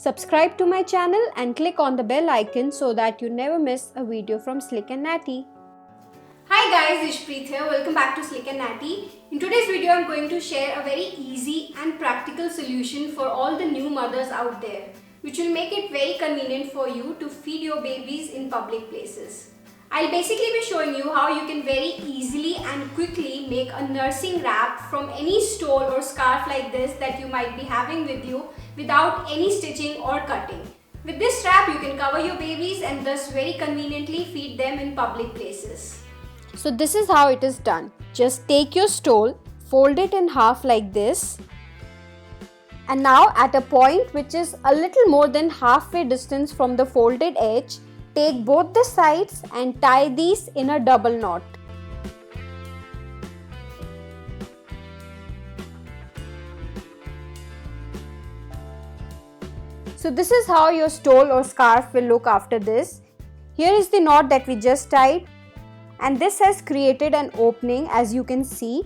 Subscribe to my channel and click on the bell icon so that you never miss a video from Slick and Natty. Hi guys, Ishpreet here. Welcome back to Slick and Natty. In today's video, I'm going to share a very easy and practical solution for all the new mothers out there, which will make it very convenient for you to feed your babies in public places. I'll basically be showing you how you can very easily and quickly make a nursing wrap from any stole or scarf like this that you might be having with you without any stitching or cutting. With this wrap, you can cover your babies and thus very conveniently feed them in public places. So this is how it is done. Just take your stole, fold it in half like this, and now at a point which is a little more than halfway distance from the folded edge, take both the sides and tie these in a double knot. So this is how your stole or scarf will look after this. Here is the knot that we just tied, and this has created an opening, as you can see,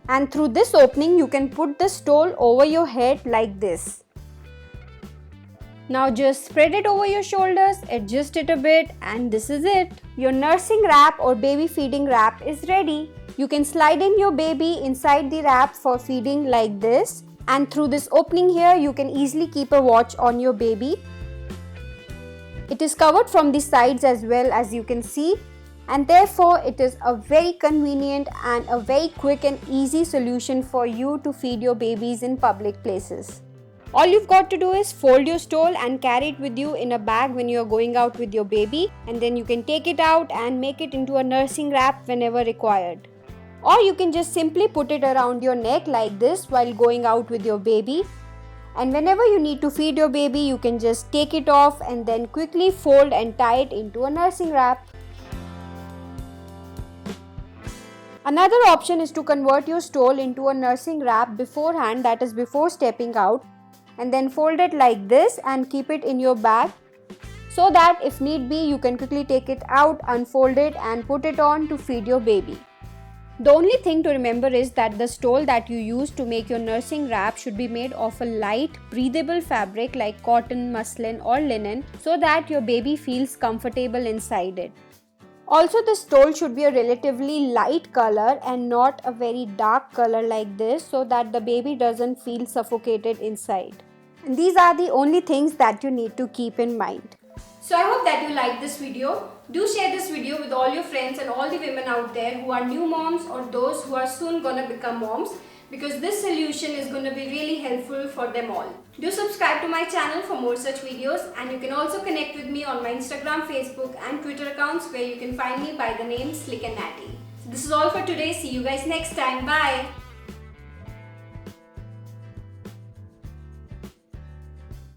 and through this opening you can put the stole over your head like this. Now just spread it over your shoulders, adjust it a bit, and this is it. Your nursing wrap or baby feeding wrap is ready. You can slide in your baby inside the wrap for feeding like this, and through this opening here you can easily keep a watch on your baby. It is covered from the sides as well, as you can see, and therefore it is a very convenient and a very quick and easy solution for you to feed your babies in public places. All you've got to do is fold your stole and carry it with you in a bag when you're going out with your baby, and then you can take it out and make it into a nursing wrap whenever required. Or you can just simply put it around your neck like this while going out with your baby, and whenever you need to feed your baby you can just take it off and then quickly fold and tie it into a nursing wrap. Another option is to convert your stole into a nursing wrap beforehand, that is before stepping out, and then fold it like this and keep it in your bag so that if need be you can quickly take it out, unfold it and put it on to feed your baby. The only thing to remember is that the stole that you use to make your nursing wrap should be made of a light, breathable fabric like cotton, muslin or linen so that your baby feels comfortable inside it. Also, the stole should be a relatively light color and not a very dark color like this so that the baby doesn't feel suffocated inside. And these are the only things that you need to keep in mind. So I hope that you liked this video. Do share this video with all your friends and all the women out there who are new moms or those who are soon gonna become moms, because this solution is going to be really helpful for them all. Do subscribe to my channel for more such videos, and you can also connect with me on my Instagram, Facebook and Twitter accounts where you can find me by the name Slick and Natty. So this is all for today. See you guys next time. Bye.